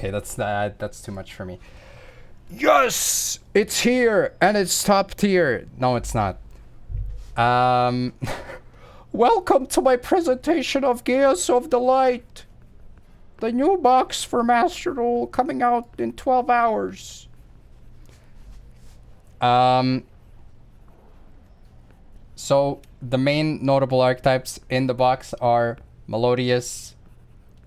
Okay, that's too much for me. Yes, it's here and it's top tier. No, it's not. Welcome to my presentation of Geas of the Light. The new box for Master Duel coming out in 12 hours. So the main notable archetypes in the box are Melodious,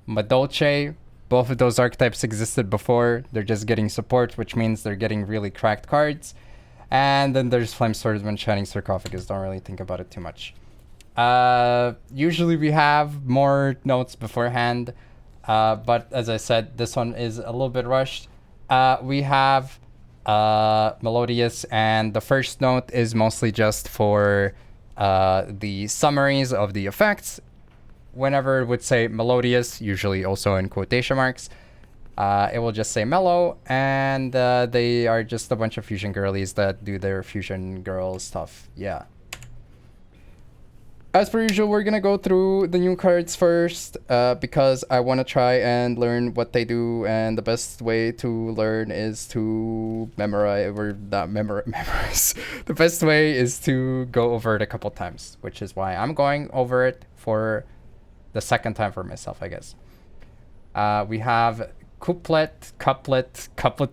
MADOLCHE. Both of those archetypes existed before. They're just getting support, which means they're getting really cracked cards. And then there's Flame Swordsman, Shining Sarcophagus. Don't really think about it too much. Usually we have more notes beforehand. But as I said, this one is a little bit rushed. We have Melodious, and the first note is mostly just for the summaries of the effects. Whenever it would say Melodious, usually also in quotation marks, it will just say mellow, and they are just a bunch of fusion girlies that do their fusion girl stuff. Yeah. As per usual, we're gonna go through the new cards first because I want to try and learn what they do, and the best way to learn is to memorize, or not memorize. The best way is to go over it a couple times, which is why I'm going over it for the second time for myself, I guess. We have Couplet,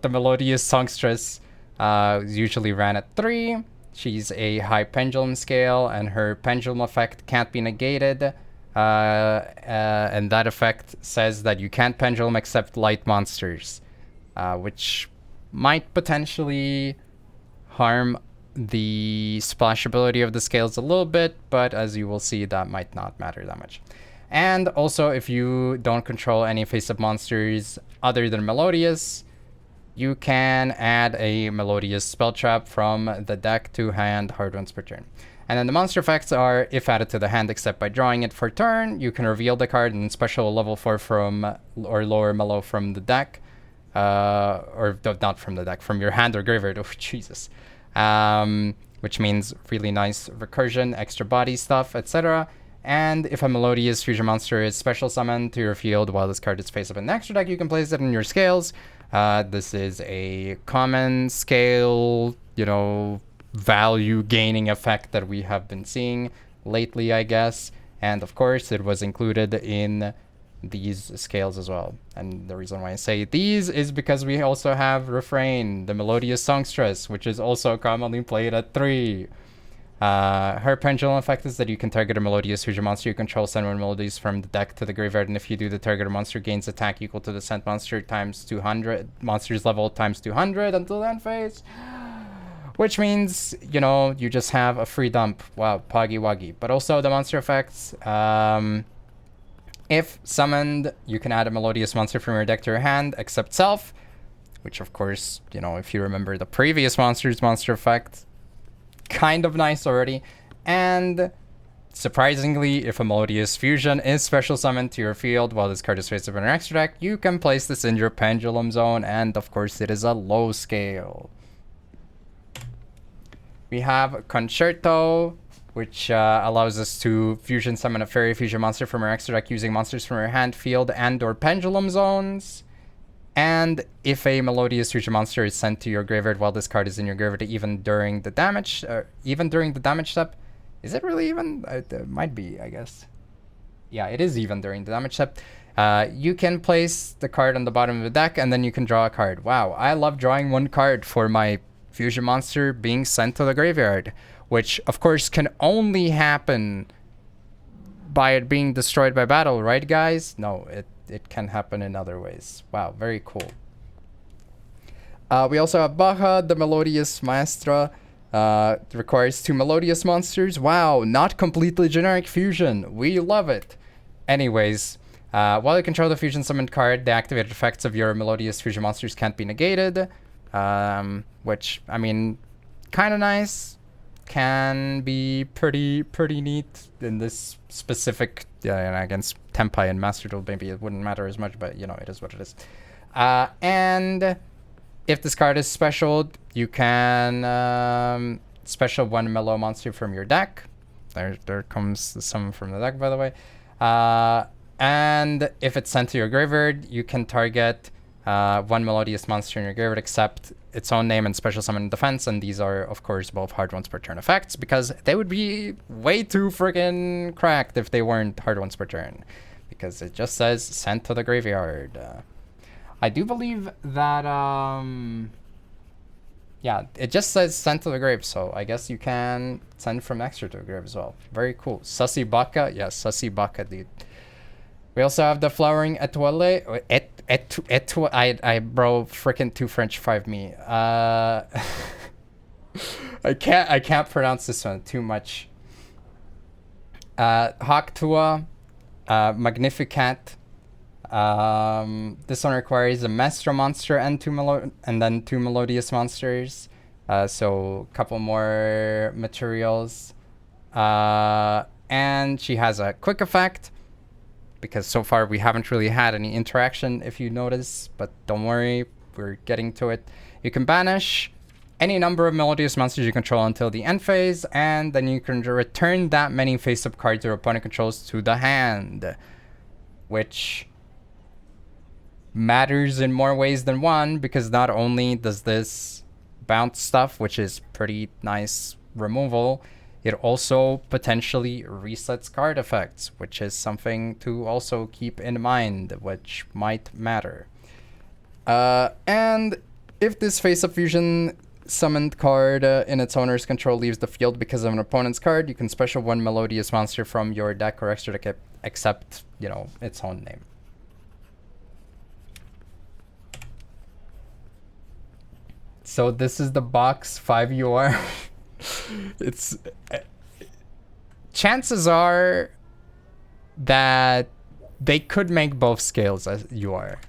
the Melodious Songstress, usually ran at 3. She's a high pendulum scale, and her pendulum effect can't be negated. And that effect says that you can't pendulum except light monsters, which might potentially harm the splashability of the scales a little bit, but as you will see, that might not matter that much. And also, if you don't control any face-up monsters other than Melodious, you can add a Melodious spell trap from the deck to hand hard ones per turn. And then the monster effects are, if added to the hand except by drawing it for turn, you can reveal the card and special level 4 from or lower mellow from the deck. Or not from the deck, from your hand or graveyard. Oh, Jesus. Which means really nice recursion, extra body stuff, etc. And if a Melodious fusion monster is special summoned to your field while this card is face up in the extra deck, you can place it in your scales. This is a common scale, value gaining effect that we have been seeing lately, I guess. And of course, it was included in these scales as well. And the reason why I say these is because we also have Refrain, the Melodious Songstress, which is also commonly played at 3. Her pendulum effect is that you can target a Melodious fusion monster you control, send one Melodious from the deck to the graveyard, and if you do, the target monster gains attack equal to the sent monster times 200, monster's level times 200 until end phase. Which means, you just have a free dump. Wow, poggy woggy. But also the monster effects, if summoned, you can add a Melodious monster from your deck to your hand, except self, which of course, if you remember the previous monster effect, kind of nice already. And surprisingly, if a Melodious fusion is special summoned to your field while this card is face up in your extra deck, you can place this in your pendulum zone, and of course it is a low scale. We have Concerto, which allows us to fusion summon a fairy fusion monster from our extra deck using monsters from your hand, field, and or pendulum zones. And if a Melodious fusion monster is sent to your graveyard while this card is in your graveyard, even during the damage step, is it really even? It might be, I guess. Yeah, it is even during the damage step. You can place the card on the bottom of the deck, and then you can draw a card. Wow, I love drawing one card for my fusion monster being sent to the graveyard, which of course can only happen by it being destroyed by battle, right, guys? No, it can happen in other ways. Wow, very cool. We also have Baja, the Melodious Maestra. Requires 2 Melodious monsters. Wow, not completely generic fusion. We love it. Anyways, while you control the fusion summoned card, the activated effects of your Melodious fusion monsters can't be negated. Which, I mean, kind of nice. Can be pretty neat in this specific, and against Tempai and Master Duel, maybe it wouldn't matter as much, but it is what it is. And if this card is special, you can special 1 mellow monster from your deck. There comes some from the deck, by the way. And if it's sent to your graveyard, you can target one melodious monster in your graveyard except its own name and special summon defense, and these are of course both hard ones per turn effects because they would be way too friggin' cracked if they weren't hard ones per turn, because it just says sent to the graveyard. I do believe that yeah, it just says sent to the grave, so I guess you can send from extra to the grave as well. Very cool. Sussy Baka, yes, Sussy Baka, dude. We also have the flowering etoile. I bro, freaking 2 French 5 me. I can't pronounce this one too much. Hawktua, Magnificat. This one requires a Maestro monster and then 2 melodious monsters. So a couple more materials. And she has a quick effect, because so far we haven't really had any interaction, if you notice, but don't worry, we're getting to it. You can banish any number of melodious monsters you control until the end phase, and then you can return that many face-up cards your opponent controls to the hand, which matters in more ways than one, because not only does this bounce stuff, which is pretty nice removal, it also potentially resets card effects, which is something to also keep in mind, which might matter. And if this face-up fusion summoned card in its owner's control leaves the field because of an opponent's card, you can special one melodious monster from your deck or extra deck except, you know, its own name. So this is the box 5 UR. It's chances are that they could make both scales as UR.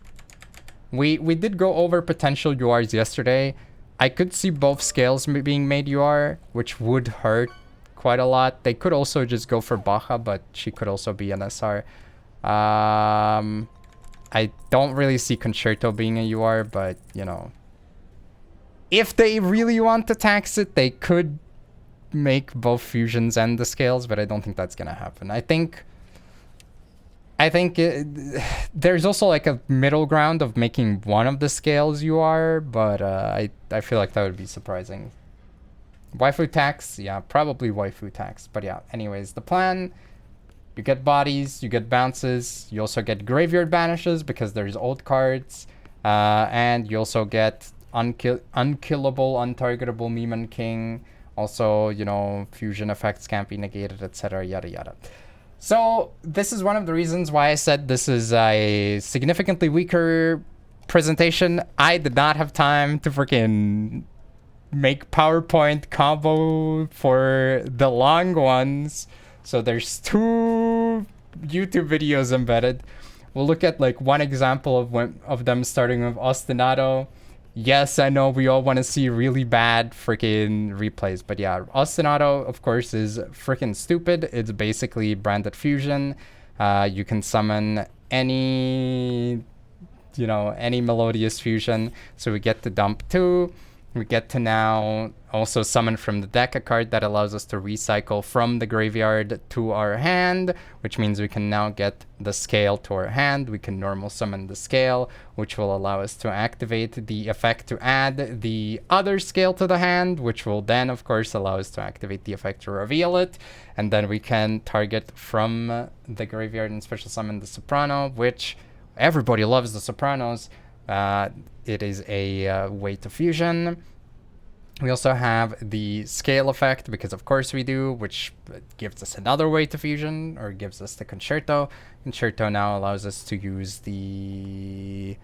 We did go over potential URs yesterday. I could see both scales being made UR, which would hurt quite a lot. They could also just go for Baja, but she could also be an SR. I don't really see Concerto being a UR, but you know, if they really want to tax it, they could make both fusions and the scales, but I don't think that's gonna happen. I think there's also like a middle ground of making one of the scales UR, but I feel like that would be surprising. Waifu tax, yeah, probably waifu tax, but yeah. Anyways, the plan: you get bodies, you get bounces, you also get graveyard banishes because there's old cards, and you also get unkillable, untargetable Meme King. Also, you know, fusion effects can't be negated, etc. Yada yada. So this is one of the reasons why I said this is a significantly weaker presentation. I did not have time to freaking make PowerPoint combo for the long ones. So there's 2 YouTube videos embedded. We'll look at like one example of them, starting with Ostinato. Yes, I know we all want to see really bad freaking replays, but yeah, Ostinato, of course, is freaking stupid. It's basically branded fusion. You can summon any, you know, any melodious fusion. So we get to dump 2. We get to now also summon from the deck a card that allows us to recycle from the graveyard to our hand, which means we can now get the scale to our hand. We can normal summon the scale, which will allow us to activate the effect to add the other scale to the hand, which will then, of course, allow us to activate the effect to reveal it. And then we can target from the graveyard and special summon the Soprano, which everybody loves the Sopranos. It is a way to fusion. We also have the scale effect, because of course we do, which gives us another way to fusion, or gives us the Concerto. Concerto now allows us to use the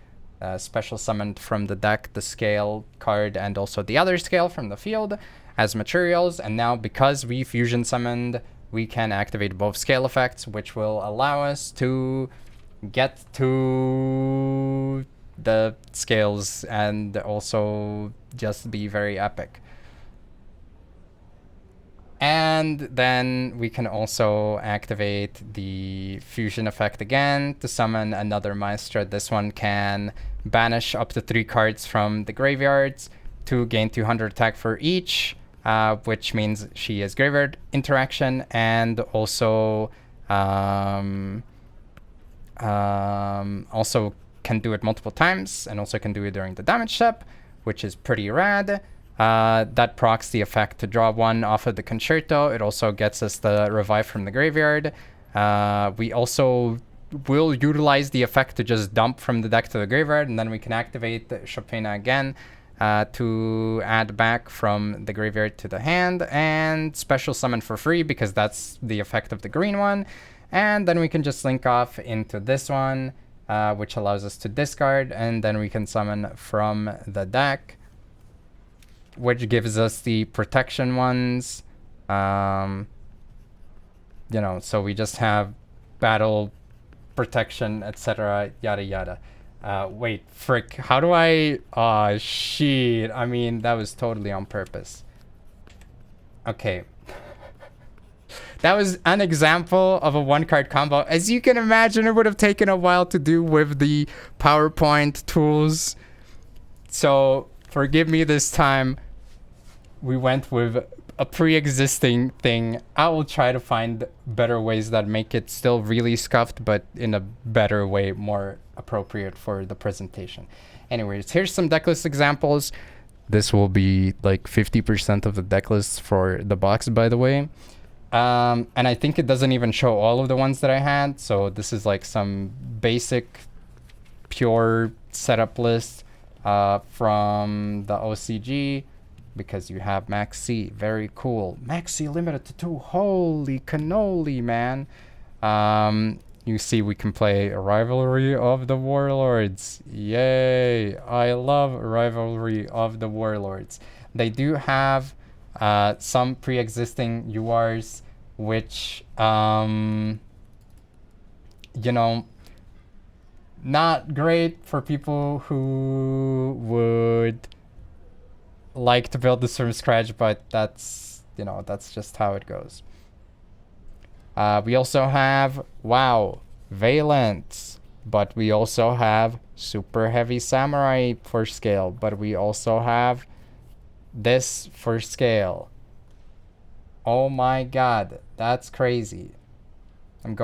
special summoned from the deck, the scale card, and also the other scale from the field as materials. And now because we fusion summoned, we can activate both scale effects, which will allow us to get to the scales and also just be very epic. And then we can also activate the fusion effect again to summon another Maestra. This one can banish up to 3 cards from the graveyards to gain 200 attack for each, which means she has graveyard interaction, and also can do it multiple times and also can do it during the damage step, which is pretty rad. That procs the effect to draw 1 off of the concerto. It also gets us the revive from the graveyard. We also will utilize the effect to just dump from the deck to the graveyard, and then we can activate Chopina again to add back from the graveyard to the hand, and special summon for free because that's the effect of the green one. And then we can just link off into this one, which allows us to discard, and then we can summon from the deck, which gives us the protection ones. You know, so we just have battle, protection, etc., yada yada. Wait, frick, how do I... Aw, shit. I mean, that was totally on purpose. Okay. That was an example of a one-card combo. As you can imagine, it would have taken a while to do with the PowerPoint tools. So, forgive me this time. We went with a pre-existing thing. I will try to find better ways that make it still really scuffed, but in a better way, more appropriate for the presentation. Anyways, here's some decklist examples. This will be like 50% of the decklist for the box, by the way. And I think it doesn't even show all of the ones that I had. So this is like some basic, pure setup list from the OCG. Because you have Max C. Very cool. Max C limited to 2. Holy cannoli, man. You see we can play Rivalry of the Warlords. Yay. I love Rivalry of the Warlords. They do have some pre-existing URs, which, you know, not great for people who would like to build this from scratch, but that's, you know, that's just how it goes. We also have, wow, Valence, but we also have Super Heavy Samurai for scale, but we also have this for scale. Oh my god, that's crazy. I'm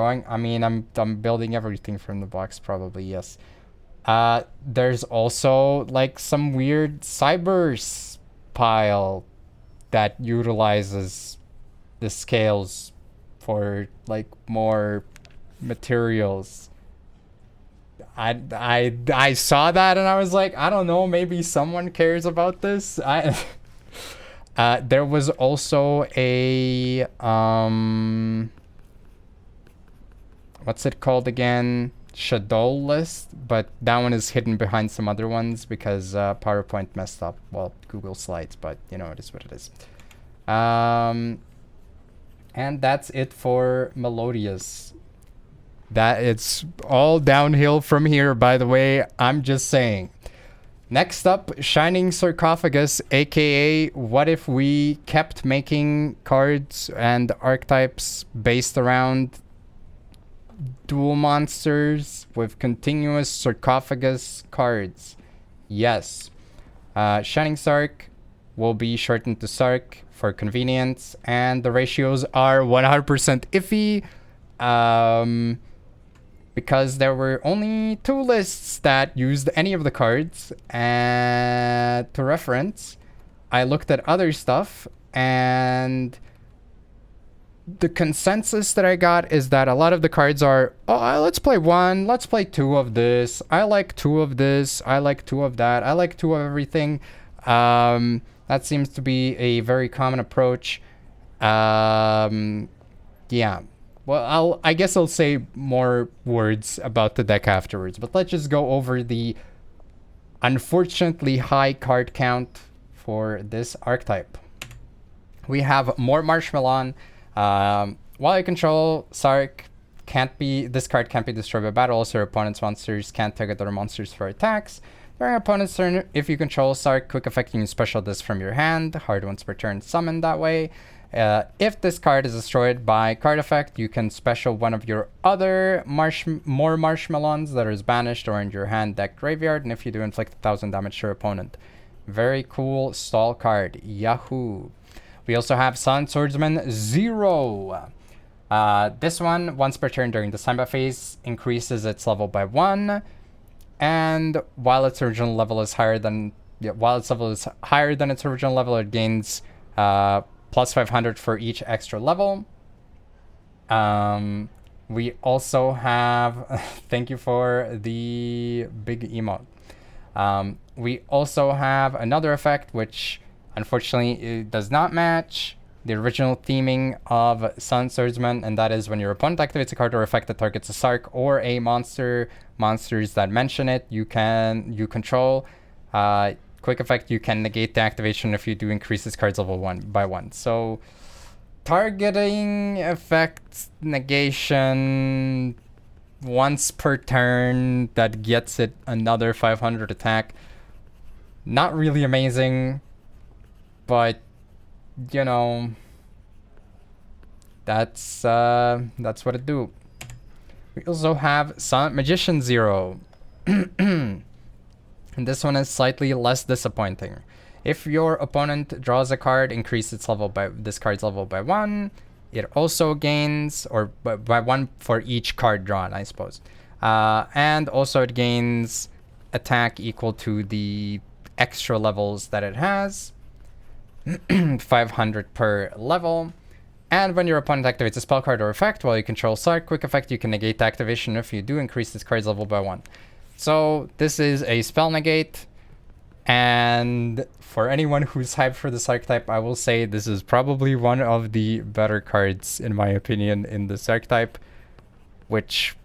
building everything from the box, probably, yes. There's also like some weird cybers pile that utilizes the scales for like more materials. I saw that and I was like, I don't know, maybe someone cares about this. There was also a what's it called again? Shadow list, but that one is hidden behind some other ones because PowerPoint messed up. Well, Google Slides, but you know, it is what it is. And that's it for Melodious. That it's all downhill from here, by the way. I'm just saying. Next up, Shining Sarcophagus, aka what if we kept making cards and archetypes based around dual monsters with continuous Sarcophagus cards? Yes. Shining Sark will be shortened to Sark for convenience, and the ratios are 100% iffy because there were only 2 lists that used any of the cards. And to reference, I looked at other stuff, and the consensus that I got is that a lot of the cards are, oh, let's play 1, let's play 2 of this, I like 2 of this, I like 2 of that, I like 2 of everything. That seems to be a very common approach. Yeah. Well, I guess I'll say more words about the deck afterwards, but let's just go over the unfortunately high card count for this archetype. We have more Marshmallow. While you control Sark, this card can't be destroyed by battle. Also, your opponent's monsters can't target other monsters for attacks. During your opponent's turn, if you control Sark, quick effect, you can special this from your hand. Hard once per turn, summon that way. If this card is destroyed by card effect, you can special one of your other more Marshmallows that is banished or in your hand, deck, graveyard. And if you do, inflict 1,000 damage to your opponent. Very cool stall card. Yahoo! We also have Sun Swordsman 0. This one, once per turn during the Samba phase, increases its level by 1. And while its original level is higher than its original level, it gains plus 500 for each extra level. We also have thank you for the big emote. We also have another effect which unfortunately it does not match the original theming of Sun Swordsman, and that is when your opponent activates a card or effect that targets a Sarc or a monsters that mention it, you control. Quick effect, you can negate the activation if you do increase this card's level 1 by 1. So targeting effect negation once per turn that gets it another 500 attack. Not really amazing, but you know, that's what it do. We also have Silent Magician 0. And this one is slightly less disappointing. If your opponent draws a card, increase its level by this card's level by 1. It also gains, or by 1 for each card drawn, I suppose. And also it gains attack equal to the extra levels that it has. 500 per level. And when your opponent activates a spell card or effect while you control Sarc, quick effect, you can negate the activation if you do increase this card's level by 1. So this is a spell negate. And for anyone who's hyped for this archetype, I will say this is probably one of the better cards, in my opinion, in this archetype. Which,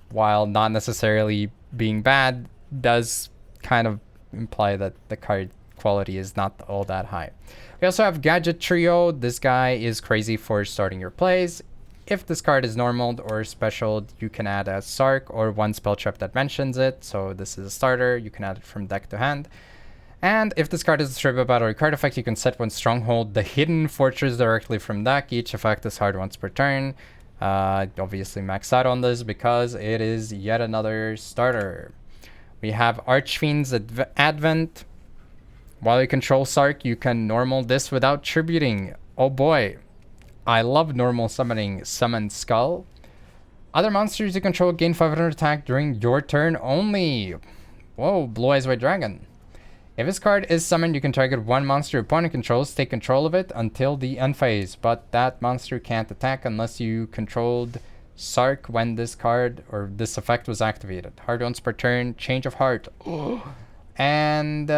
while not necessarily being bad, does kind of imply that the card quality is not all that high. We also have Gadget Trio. This guy is crazy for starting your plays. If this card is normal or special, you can add a Sarc or one spell trap that mentions it. So this is a starter. You can add it from deck to hand. And if this card is destroyed by battle or card effect, you can set one Stronghold, the Hidden Fortress, directly from deck. Each effect is hard once per turn. Obviously max out on this because it is yet another starter. We have Archfiend's Advent. While you control Sarc, you can normal this without tributing. Oh boy. I love normal summoning Summon Skull. Other monsters you control gain 500 attack during your turn only. Whoa, Blue Eyes White Dragon. If this card is summoned, you can target one monster your opponent controls, take control of it until the end phase, but that monster can't attack unless you controlled Sarc when this card or this effect was activated. Hard once per turn, Change of Heart. And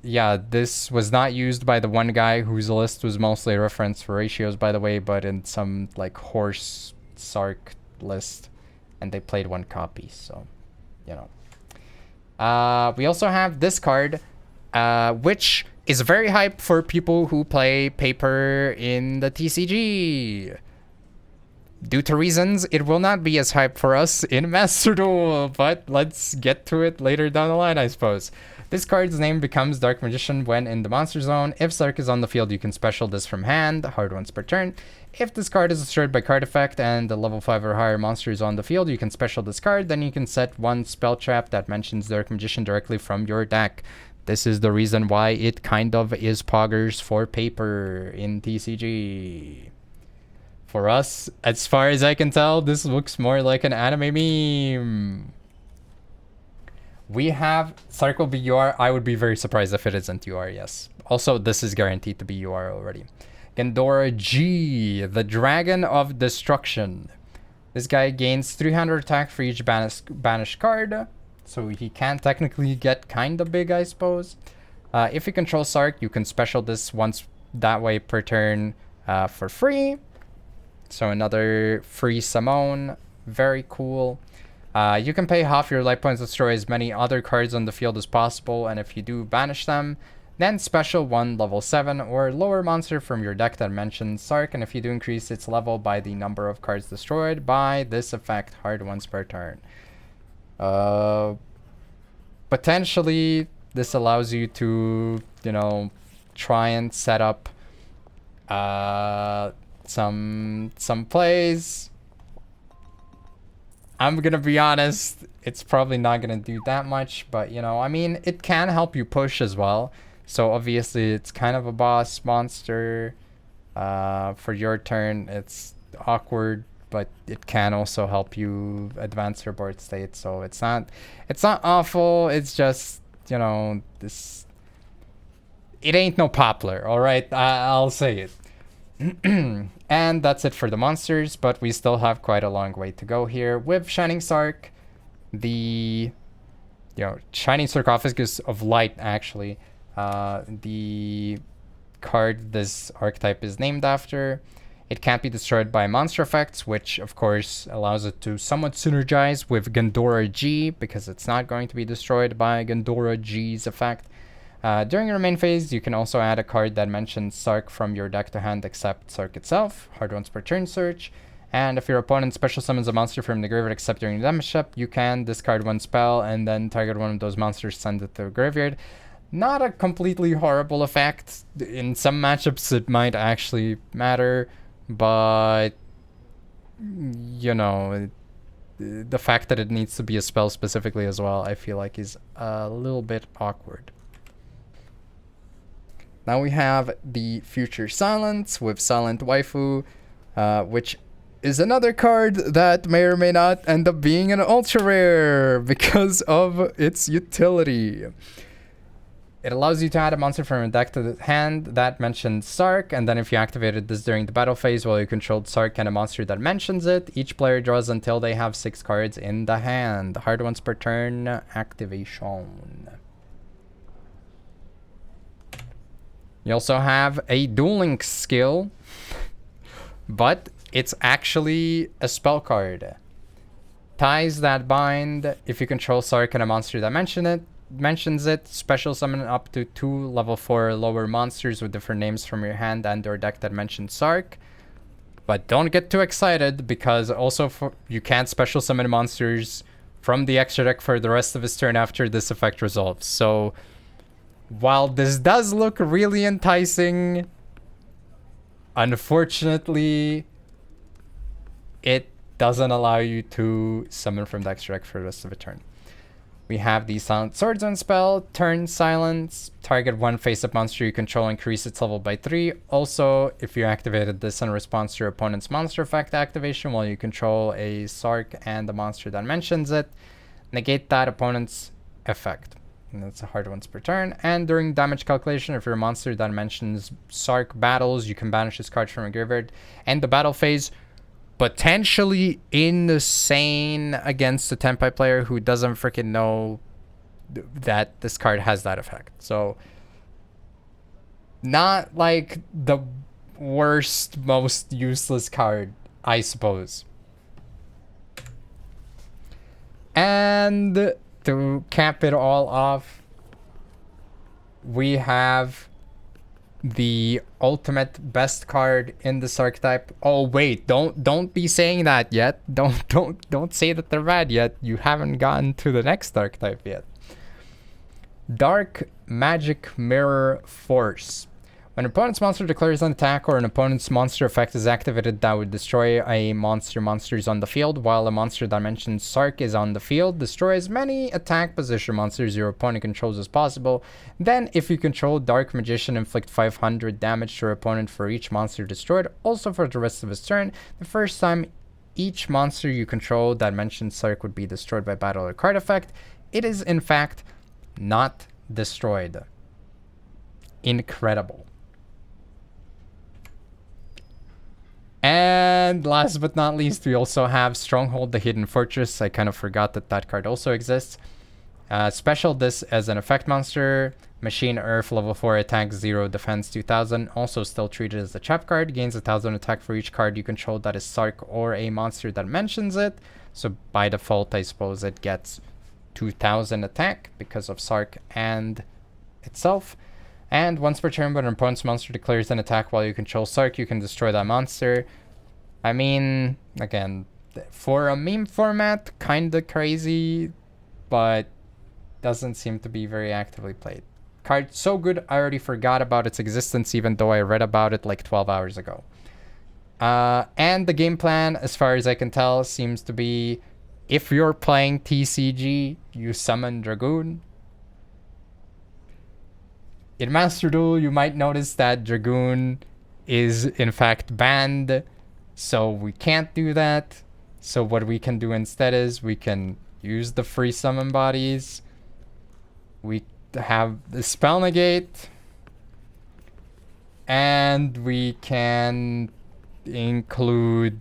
yeah, this was not used by the one guy whose list was mostly a reference for ratios, by the way, but in some like horse Sarc list, and they played one copy, so you know. We also have this card, which is very hype for people who play paper in the TCG. Due to reasons, it will not be as hype for us in Master Duel, but let's get to it later down the line, I suppose. This card's name becomes Dark Magician when in the monster zone. If Sarc is on the field, you can special this from hand, hard once per turn. If this card is destroyed by card effect and the level 5 or higher monster is on the field, you can special this card. Then you can set one spell trap that mentions Dark Magician directly from your deck. This is the reason why it kind of is poggers for paper in TCG. For us, as far as I can tell, this looks more like an anime meme. We have Sarc will be UR. I would be very surprised if it isn't UR, yes. Also, this is guaranteed to be UR already. Gendora G, the Dragon of Destruction. This guy gains 300 attack for each banished card. So he can technically get kind of big, I suppose. If you control Sarc, you can special this once that way per turn for free. So another free summon. Very cool. You can pay half your life points to destroy as many other cards on the field as possible, and if you do banish them, then special one level 7 or lower monster from your deck that mentions Sarc, and if you do increase its level by the number of cards destroyed by this effect, hard once per turn. Potentially, this allows you to, you know, try and set up some plays. I'm gonna be honest, it's probably not gonna do that much, but you know, I mean, it can help you push as well. So obviously it's kind of a boss monster. For your turn, it's awkward but it can also help you advance your board state. So it's not awful. It's just, you know, this. It ain't no poplar, all right? I'll say it. And that's it for the monsters, but we still have quite a long way to go here. With Shining Sark, the Shining Sarcophagus of Light, actually, the card this archetype is named after. It can't be destroyed by monster effects, which of course allows it to somewhat synergize with Gandora G, because it's not going to be destroyed by Gandora G's effect. During your main phase, you can also add a card that mentions Sark from your deck to hand except Sark itself, hard once per turn search. And if your opponent special summons a monster from the graveyard except during the damage step, you can discard one spell and then target one of those monsters, send it to the graveyard. Not a completely horrible effect. In some matchups it might actually matter, but you know, the fact that it needs to be a spell specifically as well, I feel like is a little bit awkward. Now we have the Future Silence with Silent Waifu, which is another card that may or may not end up being an ultra rare because of its utility. It allows you to add a monster from your deck to the hand that mentions Sark, and then if you activated this during the battle phase while you controlled Sark and a monster that mentions it, each player draws until they have 6 cards in the hand. Hard once per turn activation. You also have a dueling skill, but it's actually a spell card. Ties that bind. If you control Sark and a monster that mentions it, special summon up to 2 level 4 or lower monsters with different names from your hand and or deck that mentions Sark. But don't get too excited, because also you can't special summon monsters from the extra deck for the rest of his turn after this effect resolves. So while this does look really enticing, unfortunately, it doesn't allow you to summon from the extra deck for the rest of the turn. We have the Silent Swordsman spell, turn silence, target one face-up monster you control, increase its level by 3. Also, if you activated this in response to your opponent's monster effect activation while you control a Sark and the monster that mentions it, negate that opponent's effect. And that's a hard once per turn. And during damage calculation, if your monster that mentions Sark battles, you can banish this card from a graveyard. End the battle phase. Potentially insane against a Tenpai player who doesn't freaking know that this card has that effect. So, not like the worst, most useless card, I suppose. And to cap it all off, we have the ultimate best card in this archetype. Oh wait, don't be saying that yet. Don't say that they're bad yet. You haven't gotten to the next archetype yet. Dark Magic Mirror Force. When an opponent's monster declares an attack or an opponent's monster effect is activated that would destroy a monsters on the field, while a monster that mentions Sark is on the field, destroy as many attack position monsters your opponent controls as possible. Then, if you control Dark Magician, inflict 500 damage to your opponent for each monster destroyed, also for the rest of his turn. The first time each monster you control that mentions Sark would be destroyed by battle or card effect, it is in fact not destroyed. Incredible. And last but not least, we also have Stronghold, the Hidden Fortress. I kind of forgot that that card also exists. Special this as an effect monster. Machine Earth, level 4, attack 0, defense 2000. Also still treated as a trap card. Gains 1000 attack for each card you control that is Sark or a monster that mentions it. So by default, I suppose it gets 2000 attack because of Sark and itself. And once per turn, when an opponent's monster declares an attack while you control Sark, you can destroy that monster. I mean, again, for a meme format, kinda crazy, but doesn't seem to be very actively played. Card so good, I already forgot about its existence, even though I read about it like 12 hours ago. And the game plan, as far as I can tell, seems to be, if you're playing TCG, you summon Dragoon. In Master Duel, you might notice that Dragoon is in fact banned. So we can't do that. So what we can do instead is we can use the free summon bodies. We have the spell negate. And we can include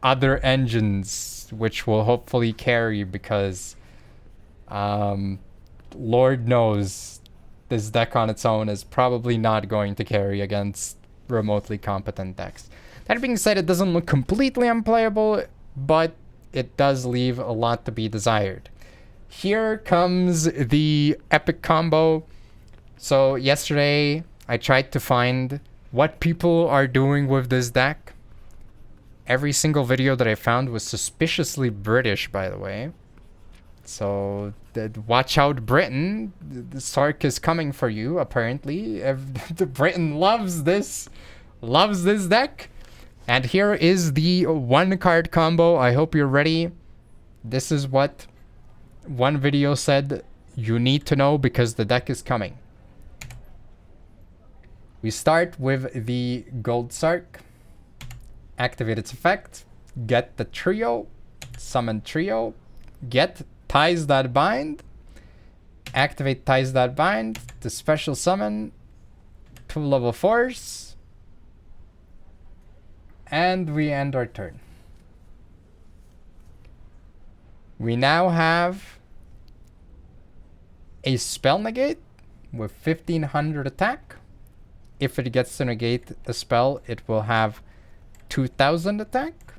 other engines, which will hopefully carry, because Lord knows this deck on its own is probably not going to carry against remotely competent decks. That being said, it doesn't look completely unplayable, but it does leave a lot to be desired. Here comes the epic combo. So yesterday I tried to find what people are doing with this deck. Every single video that I found was suspiciously British, by the way. So watch out, Britain. The Sark is coming for you, apparently. Britain loves this deck. And here is the 1-card combo. I hope you're ready. This is what one video said you need to know, because the deck is coming. We start with the Gold Sark. Activate its effect. Get the trio. Summon trio. Get Ties That Bind. Activate Ties That Bind to special summon 2 level 4s. And we end our turn. We now have a spell negate with 1500 attack. If it gets to negate a spell, it will have 2000 attack.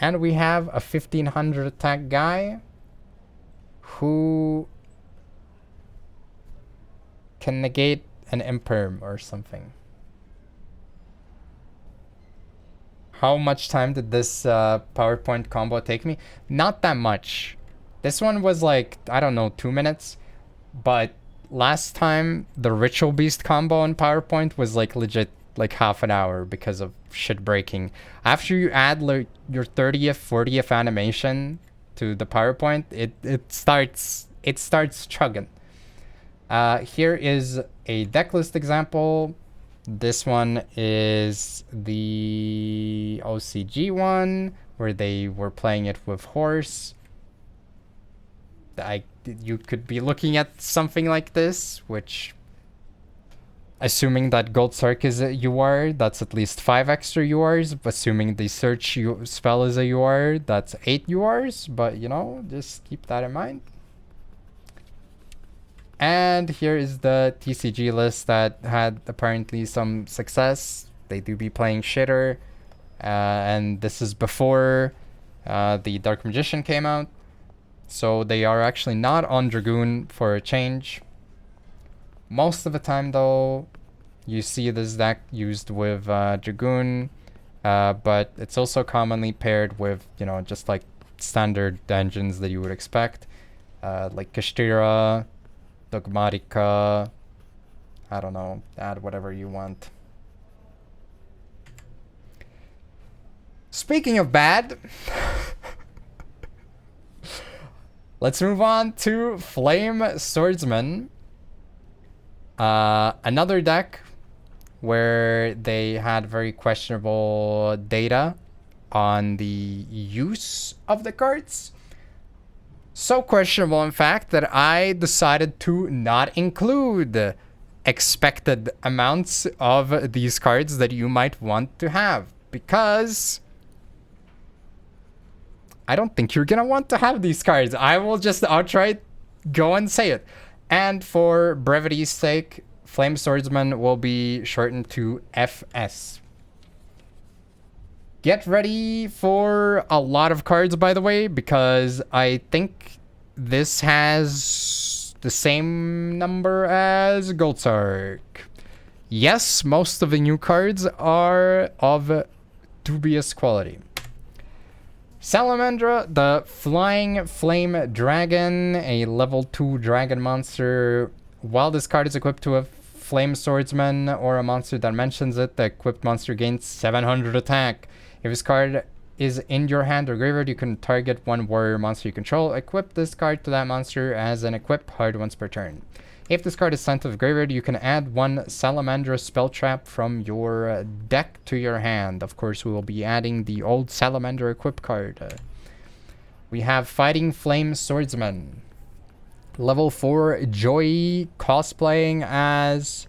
And we have a 1500 attack guy who can negate an imperm or something. How much time did this PowerPoint combo take me? Not that much. This one was like, I don't know, 2 minutes. But last time, the Ritual Beast combo on PowerPoint was like legit like half an hour because of shit breaking. After you add like your 30th, 40th animation to the PowerPoint, it starts chugging. Here is a decklist example. This one is the OCG one, where they were playing it with horse. You could be looking at something like this, which, assuming that Gold Sark is a UR, that's at least 5 extra URs. Assuming the search spell is a UR, that's 8 URs. But, you know, just keep that in mind. And here is the TCG list that had apparently some success. They do be playing shitter. And this is before the Dark Magician came out. So they are actually not on Dragoon for a change. Most of the time, though, you see this deck used with Dragoon. But it's also commonly paired with, you know, just like standard engines that you would expect. Like Kashtira, Dogmatica, I don't know, add whatever you want. Speaking of bad, let's move on to Flame Swordsman. Another deck where they had very questionable data on the use of the cards. So questionable, in fact, that I decided to not include expected amounts of these cards that you might want to have, because I don't think you're gonna want to have these cards. I will just outright go and say it. And for brevity's sake, Flame Swordsman will be shortened to FS. Get ready for a lot of cards, by the way, because I think this has the same number as Gold Sark. Yes, most of the new cards are of dubious quality. Salamandra, the Flying Flame Dragon, a level 2 dragon monster. While this card is equipped to a Flame Swordsman or a monster that mentions it, the equipped monster gains 700 attack. If this card is in your hand or graveyard, you can target one warrior monster you control. Equip this card to that monster as an equip card once per turn. If this card is sent to the graveyard, you can add one Salamandra spell trap from your deck to your hand. Of course, we will be adding the old Salamander equip card. We have Fighting Flame Swordsman. Level 4 Joy cosplaying as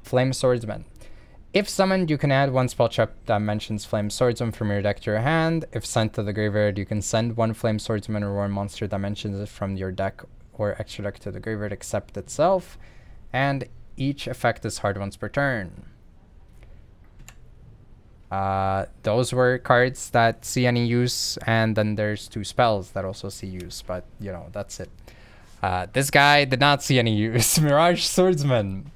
Flame Swordsman. If summoned, you can add one spell trap that mentions Flame Swordsman from your deck to your hand. If sent to the graveyard, you can send one Flame Swordsman or one monster that mentions it from your deck or extra deck to the graveyard except itself. And each effect is hard once per turn. Those were cards that see any use, and then there's 2 spells that also see use, but you know, that's it. This guy did not see any use. Mirage Swordsman.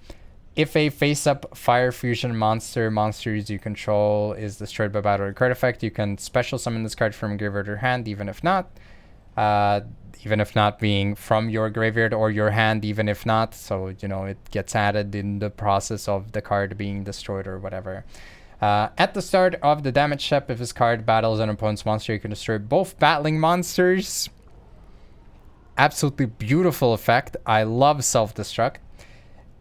If a face-up Fire Fusion monsters you control is destroyed by battle or card effect, you can special summon this card from graveyard or hand, even if not being from your graveyard or your hand, even if not. So, you know, it gets added in the process of the card being destroyed or whatever. At the start of the damage step, if this card battles an opponent's monster, you can destroy both battling monsters. Absolutely beautiful effect. I love self-destruct.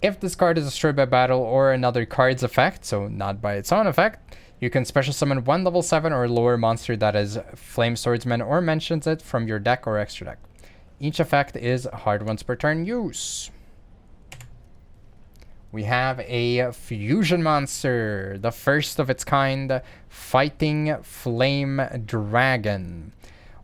If this card is destroyed by battle or another card's effect, so not by its own effect, you can special summon one level 7 or lower monster that is Flame Swordsman or mentions it from your deck or extra deck. Each effect is hard once per turn use. We have a fusion monster, the first of its kind, Fighting Flame Dragon.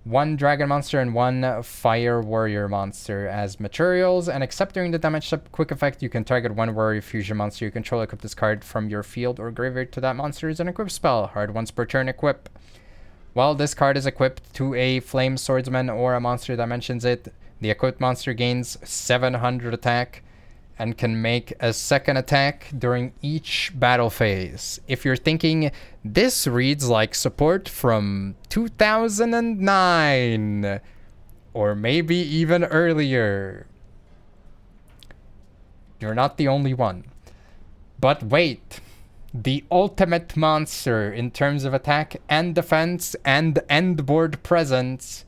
1 dragon monster and 1 fire warrior monster as materials, and except during the damage step quick effect, you can target 1 warrior fusion monster you control, equip this card from your field or graveyard to that monster as an equip spell, hard once per turn equip. While this card is equipped to a flame swordsman or a monster that mentions it, the equipped monster gains 700 attack and can make a second attack during each battle phase. If you're thinking, this reads like support from 2009, or maybe even earlier, you're not the only one. But wait, the ultimate monster in terms of attack and defense and end board presence,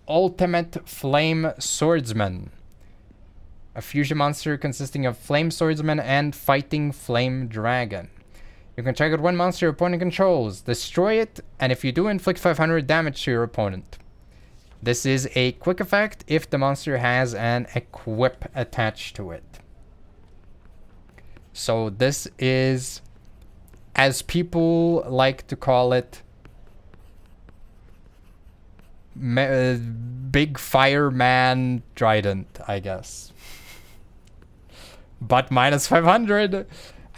Ultimate Flame Swordsman. A fusion monster consisting of Flame Swordsman and Fighting Flame Dragon. You can target 1 monster your opponent controls, destroy it, and if you do, inflict 500 damage to your opponent. This is a quick effect if the monster has an equip attached to it. So this is, as people like to call it, big fireman trident, I guess. But minus 500.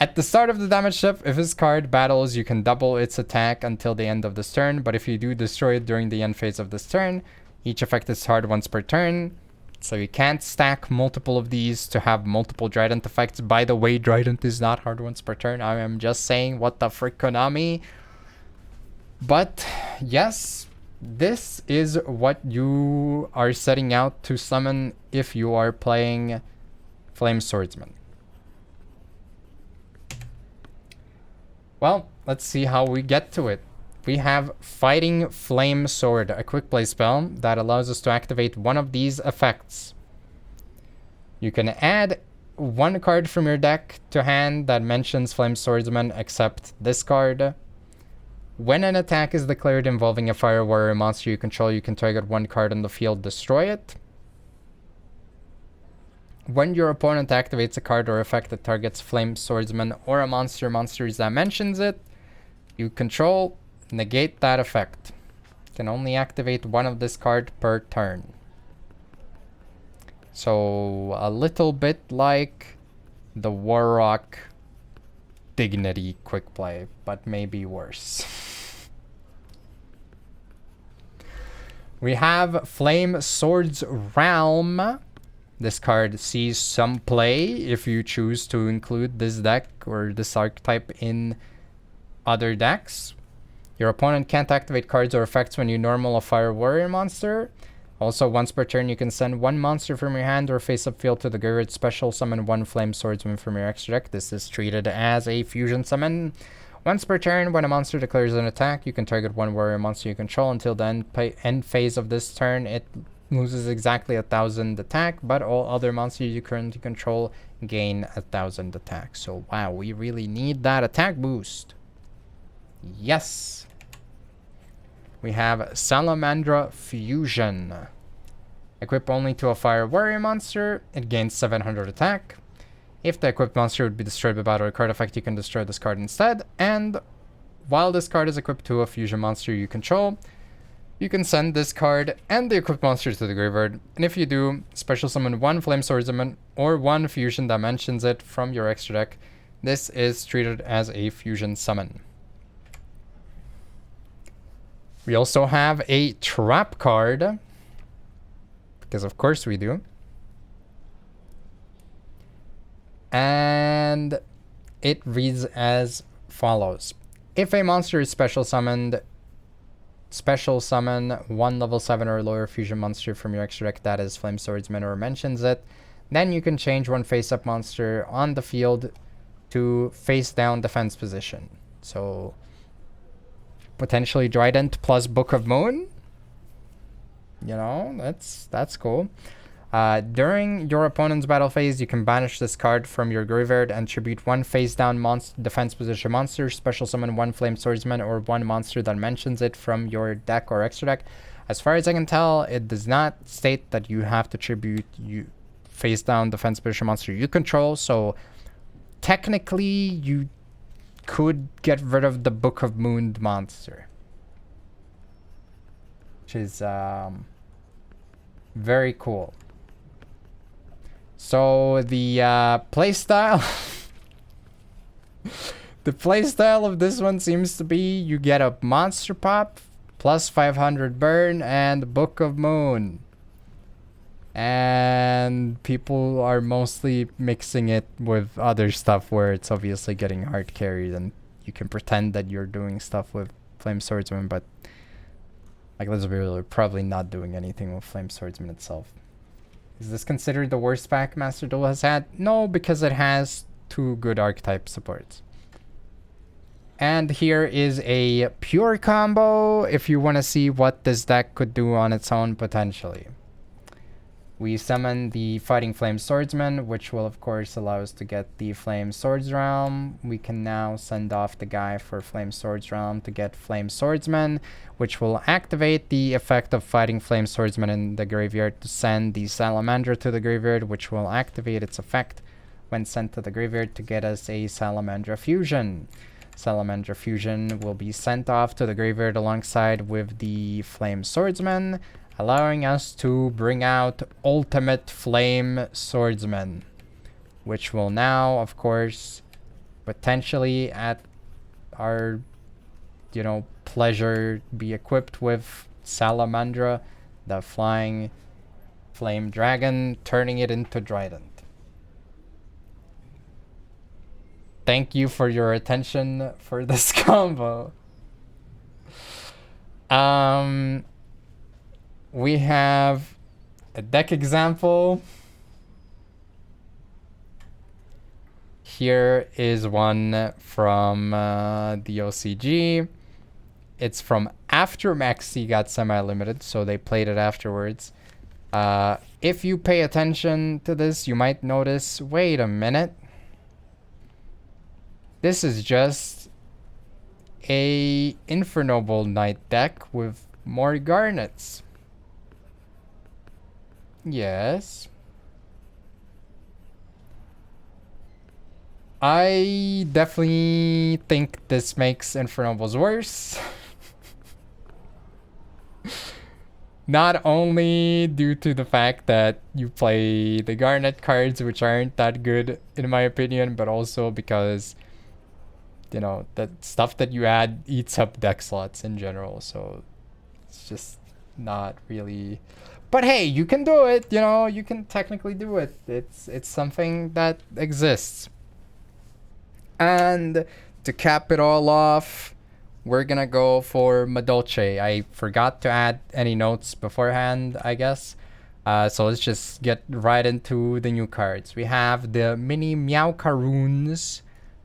At the start of the damage step, if this card battles, you can double its attack until the end of this turn. But if you do destroy it during the end phase of this turn, each effect is hard once per turn. So you can't stack multiple of these to have multiple Trident effects. By the way, Trident is not hard once per turn. I am just saying, what the frick, Konami. But yes, this is what you are setting out to summon if you are playing Flame Swordsman. Well, let's see how we get to it. We have Fighting Flame Sword, a quick play spell that allows us to activate one of these effects. You can add 1 card from your deck to hand that mentions Flame Swordsman, except this card. When an attack is declared involving a fire warrior monster you control, you can target 1 card on the field, destroy it. When your opponent activates a card or effect that targets Flame Swordsman or a monsters that mentions it, you control, negate that effect. You can only activate 1 of this card per turn. So a little bit like the Warrock Dignity quick play, but maybe worse. We have Flame Swords Realm. This card sees some play if you choose to include this deck or this archetype in other decks. Your opponent can't activate cards or effects when you normal a fire warrior monster. Also, once per turn, you can send 1 monster from your hand or face-up field to the graveyard, special summon 1 Flame Swordsman from your extra deck. This is treated as a fusion summon. Once per turn, when a monster declares an attack, you can target 1 warrior monster you control until the end phase of this turn. It loses exactly 1,000 attack, but all other monsters you currently control gain 1,000 attack. So wow, we really need that attack boost. Yes. We have Salamandra Fusion. Equip only to a fire warrior monster. It gains 700 attack. If the equipped monster would be destroyed by battle or card effect, you can destroy this card instead. And while this card is equipped to a fusion monster you control, you can send this card and the equipped monster to the graveyard. And if you do, special summon one Flame Swordsman or one fusion that mentions it from your extra deck. This is treated as a fusion summon. We also have a trap card, because of course we do. And it reads as follows. If a monster is special summon one level 7 or lower fusion monster from your extra deck that is Flame Swordsman or mentions it, then you can change one face-up monster on the field to face-down defense position. So potentially Trident plus Book of Moon. You know, that's cool. During your opponent's battle phase, you can banish this card from your graveyard and tribute one face-down defense position monster, special summon one Flame Swordsman or one monster that mentions it from your deck or extra deck. As far as I can tell, it does not state that you have to tribute face-down defense position monster you control, so technically you could get rid of the Book of Moon monster, which is very cool. So the playstyle the playstyle of this one seems to be you get a monster pop plus 500 burn and Book of Moon. And people are mostly mixing it with other stuff where it's obviously getting hard carried and you can pretend that you're doing stuff with Flame Swordsman, but like, let's be real, we're probably not doing anything with Flame Swordsman itself. Is this considered the worst pack Master Duel has had? No, because it has 2 good archetype supports. And here is a pure combo if you want to see what this deck could do on its own potentially. We summon the Fighting Flame Swordsman, which will of course allow us to get the Flame Swords Realm. We can now send off the guy for Flame Swords Realm to get Flame Swordsman, which will activate the effect of Fighting Flame Swordsman in the graveyard to send the Salamandra to the graveyard, which will activate its effect when sent to the graveyard to get us a Salamandra Fusion. Salamandra Fusion will be sent off to the graveyard alongside with the Flame Swordsman, allowing us to bring out Ultimate Flame Swordsman, which will now, of course, potentially at our, pleasure, be equipped with Salamandra, the flying flame dragon, turning it into Trident. Thank you for your attention for this combo. We have a deck example. Here is one from the OCG. It's from after Maxi got semi-limited, so they played it afterwards. If you pay attention to this, you might notice, wait a minute. This is just a Infernoble Knight deck with more garnets. Yes. I definitely think this makes Infernobles worse. Not only due to the fact that you play the Garnet cards, which aren't that good in my opinion, but also because, the stuff that you add eats up deck slots in general. So it's just not really... But hey, you can do it, you can technically do it. It's something that exists. And to cap it all off, we're gonna go for MADOLCHE. I forgot to add any notes beforehand, I guess. So let's just get right into the new cards. We have the mini Meowcaroons,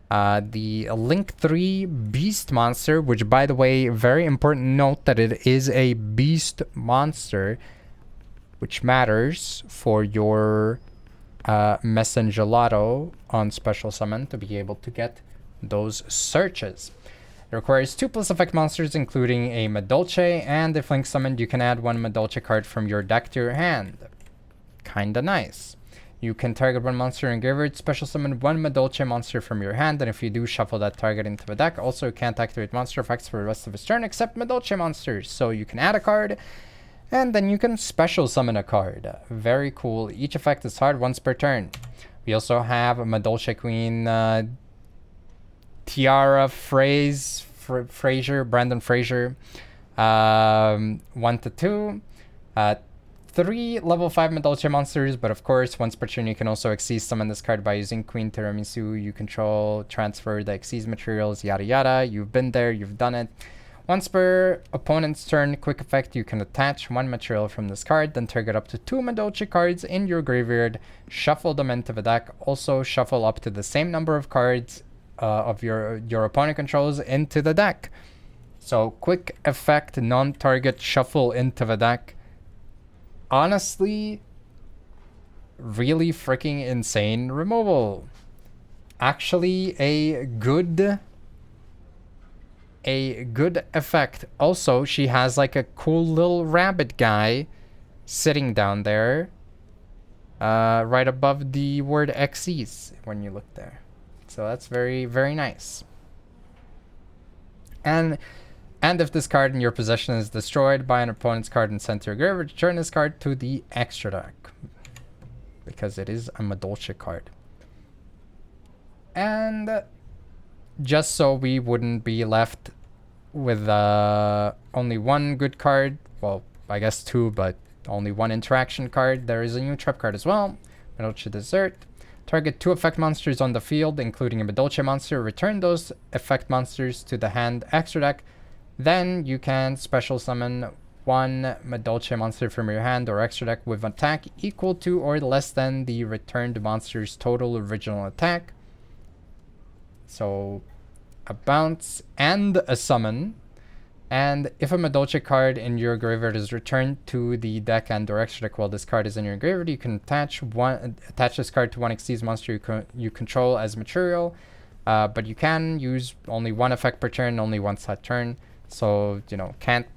the Link 3 Beast Monster, which, by the way, very important note that it is a Beast Monster. which matters for your Messengelato on special summon to be able to get those searches. It requires 2+ effect monsters, including a MADOLCHE, and if link summoned, you can add 1 MADOLCHE card from your deck to your hand. Kinda nice. You can target 1 monster in graveyard, special summon 1 MADOLCHE monster from your hand, and if you do, shuffle that target into the deck. Also, you can't activate monster effects for the rest of his turn except MADOLCHE monsters, so you can add a card, and then you can special summon a card. Very cool. Each effect is hard once per turn. We also have a MADOLCHE Queen, Tiara Fraser, Brandon Fraser, 1 to 2. 3 level 5 MADOLCHE monsters, but of course, once per turn, you can also Xyz summon this card by using Queen Tiramisu. You control, transfer the Xyz materials, yada yada. You've been there, you've done it. Once per opponent's turn, quick effect, you can attach 1 material from this card, then target up to 2 MADOLCHE cards in your graveyard, shuffle them into the deck. Also, shuffle up to the same number of cards of your opponent controls into the deck. So, quick effect, non-target shuffle into the deck. Honestly, really freaking insane removal. Actually, a good effect. Also, she has like a cool little rabbit guy sitting down there, right above the word Xyz when you look there. So that's very, very nice. And if this card in your possession is destroyed by an opponent's card and sent to your graveyard, return this card to the extra deck, because it is a MADOLCHE card. And just so we wouldn't be left with only 1 good card, well, I guess 2, but only 1 interaction card, there is a new trap card as well, MADOLCHE Dessert. Target 2 effect monsters on the field, including a MADOLCHE monster. Return those effect monsters to the hand extra deck. Then you can special summon 1 MADOLCHE monster from your hand or extra deck with attack equal to or less than the returned monster's total original attack. So a bounce and a summon. And if a MADOLCHE card in your graveyard is returned to the deck and or extra deck while this card is in your graveyard, you can attach this card to 1 Xyz monster you control as material. But you can use only 1 effect per turn, only once that turn. So, can't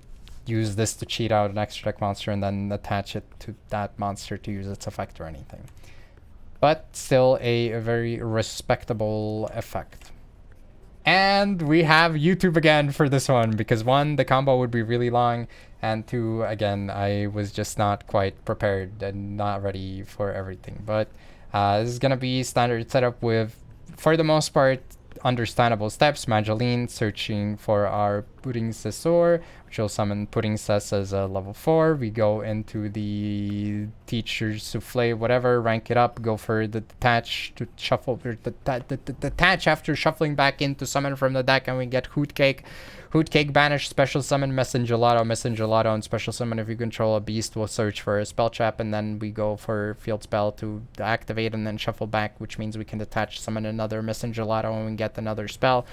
use this to cheat out an extra deck monster and then attach it to that monster to use its effect or anything. But still a very respectable effect. And we have YouTube again for this one, because 1, the combo would be really long, and 2, again, I was just not quite prepared and not ready for everything. But this is going to be standard setup with, for the most part, understandable steps. Mageline searching for our Pudding Sessor, which will summon Pudding Sess as a level 4. We go into the Teacher's Souffle, whatever, rank it up, go for the detach to shuffle, the detach after shuffling back in to summon from the deck, and we get Hoot Cake. Hoot Cake banish, special summon Messengelato, and special summon if you control a beast, we'll search for a spell trap, and then we go for field spell to activate and then shuffle back, which means we can detach, summon another Messengelato, and we get another spell.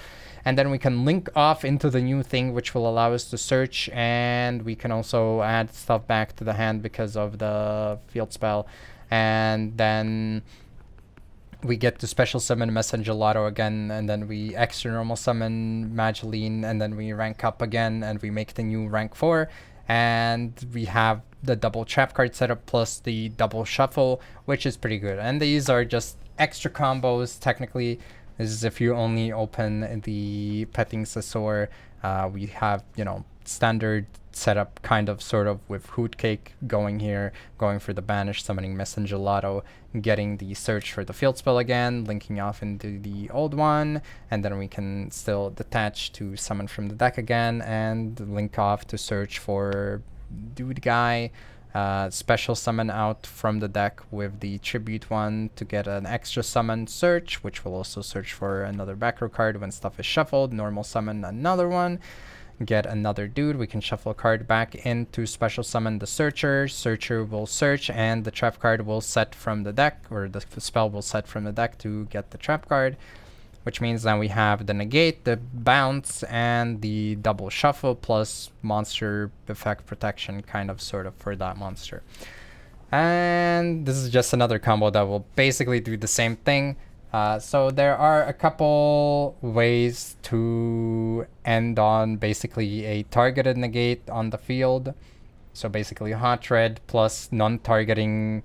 And then we can link off into the new thing, which will allow us to search, and we can also add stuff back to the hand because of the field spell. And then we get to special summon Messengelato again, and then we extra normal summon Mageline, and then we rank up again, and we make the new rank 4. And we have the double trap card setup plus the double shuffle, which is pretty good. And these are just extra combos, technically. This is if you only open the Petting Sessor. We have, standard setup, kind of, sort of, with Hoot Cake going here, going for the banish, summoning Messengelato, getting the search for the field spell again, linking off into the old one, and then we can still detach to summon from the deck again, and link off to search for Dude Guy, special summon out from the deck with the tribute one to get an extra summon search, which will also search for another back row card when stuff is shuffled, normal summon another one, get another dude. We can shuffle a card back in to special summon the Searcher. Searcher will search, and the trap card will set from the deck, or the spell will set from the deck to get the trap card, which means now we have the negate, the bounce, and the double shuffle plus monster effect protection, kind of, sort of, for that monster. And this is just another combo that will basically do the same thing. So there are a couple ways to end on basically a targeted negate on the field. So basically hot red plus non-targeting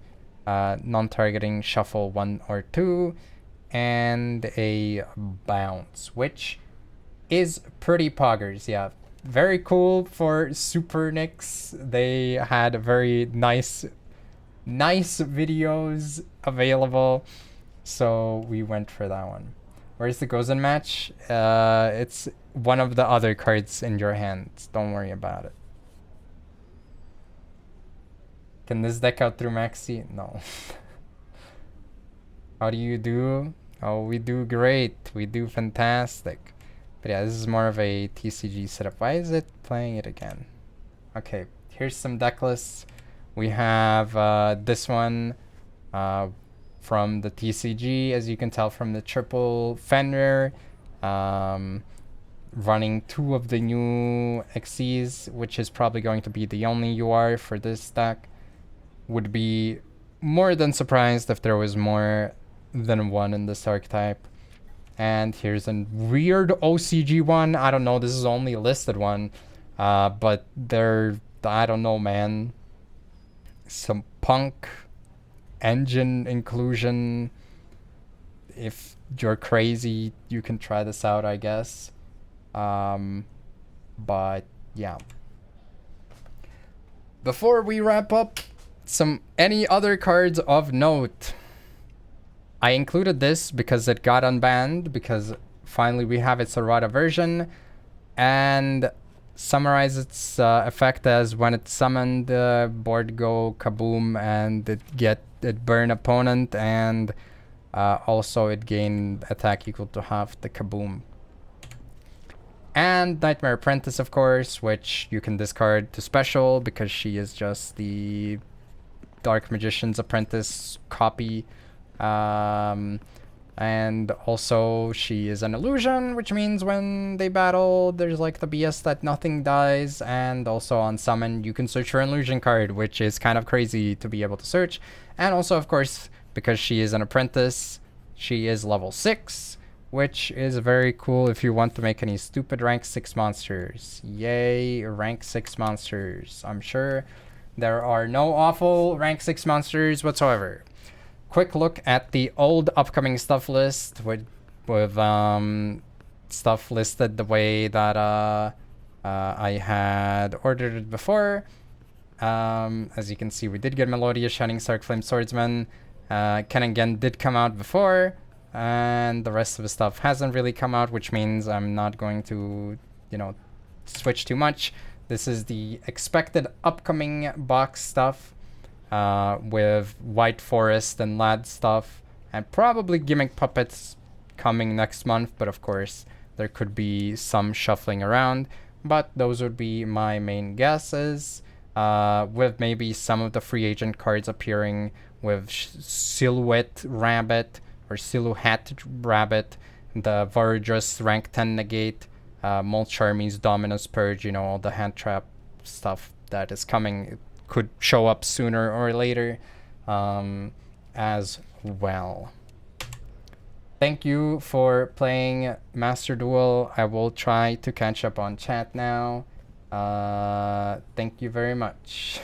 shuffle 1 or 2 and a bounce, which is pretty poggers. Yeah, very cool for Super Nicks. They had very nice videos available, so we went for that one. Where's the Gozen match? It's one of the other cards in your hands. Don't worry about it. Can this deck out through Maxi? No. How do you do? Oh, we do great. We do fantastic. But yeah, this is more of a TCG setup. Why is it playing it again? Okay, here's some deck lists. We have this one from the TCG, as you can tell from the triple Fenrir. Running 2 of the new Xyz, which is probably going to be the only UR for this deck. Would be more than surprised if there was more than one in this archetype. And here's a weird OCG one. I don't know, this is only a listed one. But I don't know, man. Some punk engine inclusion. If you're crazy, you can try this out, I guess. But yeah. Before we wrap up, any other cards of note. I included this because it got unbanned, because finally we have its errata version, and summarize its effect as when it's summoned, board go kaboom, and it burn opponent, and also it gained attack equal to half the kaboom. And Nightmare Apprentice, of course, which you can discard to special because she is just the Dark Magician's Apprentice copy. And also she is an illusion, which means when they battle, there's like the BS that nothing dies. And also on summon, you can search for an illusion card, which is kind of crazy to be able to search. And also, of course, because she is an apprentice, she is level 6, which is very cool if you want to make any stupid rank 6 monsters. Yay, rank 6 monsters. I'm sure there are no awful rank 6 monsters whatsoever. Quick look at the old upcoming stuff list with stuff listed the way that I had ordered it before. As you can see, we did get Melodious Shining Stark Flame Swordsman. Ken again did come out before, and the rest of the stuff hasn't really come out, which means I'm not going to, switch too much. This is the expected upcoming box stuff. With White Forest and Lad stuff, and probably Gimmick Puppets coming next month, but of course there could be some shuffling around, but those would be my main guesses, with maybe some of the free agent cards appearing with Silhouette Rabbit or Silhouette Rabbit, the Varudras rank 10 negate, Mulch Army's Dominus Purge, all the hand trap stuff that is coming could show up sooner or later as well. Thank you for playing Master Duel. I will try to catch up on chat now. Thank you very much.